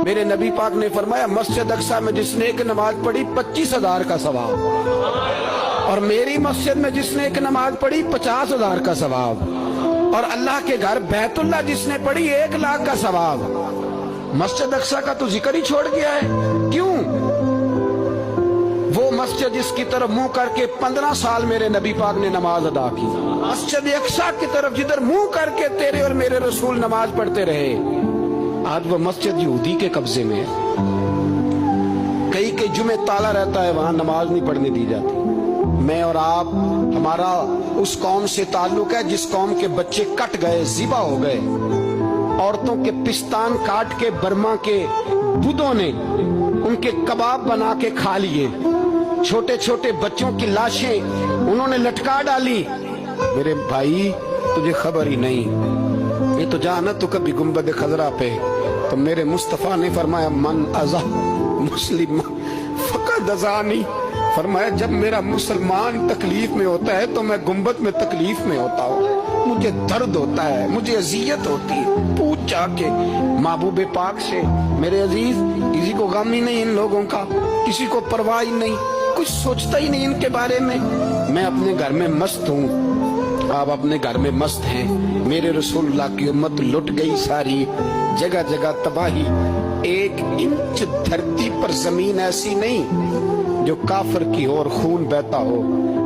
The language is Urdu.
میرے نبی پاک نے فرمایا مسجد اقصی میں جس نے ایک نماز پڑھی 25,000 کا ثواب، اور میری مسجد میں جس نے ایک نماز پڑھی 50,000 کا ثواب، اور اللہ کے گھر بیت اللہ جس نے پڑھی 1,00,000 کا ثواب۔ مسجد اقصی کا تو ذکر ہی چھوڑ گیا ہے، کیوں؟ وہ مسجد جس کی طرف منہ کر کے 15 سال میرے نبی پاک نے نماز ادا کی، مسجد اقصی کی طرف جدھر منہ کر کے تیرے اور میرے رسول نماز پڑھتے رہے، آج وہ مسجد یہودی کے قبضے میں ہے۔ کئی کئی جمعے تالا رہتا ہے، وہاں نماز نہیں پڑھنے دی جاتی۔ میں اور آپ، ہمارا اس قوم سے تعلق ہے جس قوم کے بچے کٹ گئے، ذبح ہو گئے، عورتوں کے پستان کاٹ کے برما کے بدھوں نے ان کے کباب بنا کے کھا لیے، چھوٹے چھوٹے بچوں کی لاشیں انہوں نے لٹکا ڈالی۔ میرے بھائی تجھے خبر ہی نہیں، یہ تو جانا تو کبھی گنبد خضرا پہ، تو میرے مصطفیٰ نے فرمایا من ازا مسلم فقد ازانی، فرمایا جب میرا مسلمان تکلیف میں ہوتا ہے تو میں گنبد میں تکلیف میں ہوتا ہوں، مجھے درد ہوتا ہے، مجھے اذیت ہوتی ہے۔ پوچھ جا کے محبوب پاک سے، میرے عزیز کسی کو غم ہی نہیں ان لوگوں کا، کسی کو پرواہ ہی نہیں، کچھ سوچتا ہی نہیں ان کے بارے میں۔ میں اپنے گھر میں مست ہوں، آپ اپنے گھر میں مست ہیں۔ میرے رسول اللہ کی امت لٹ گئی ساری، جگہ جگہ تباہی، 1 انچ دھرتی پر زمین ایسی نہیں جو کافر کی ہو اور خون بہتا ہو۔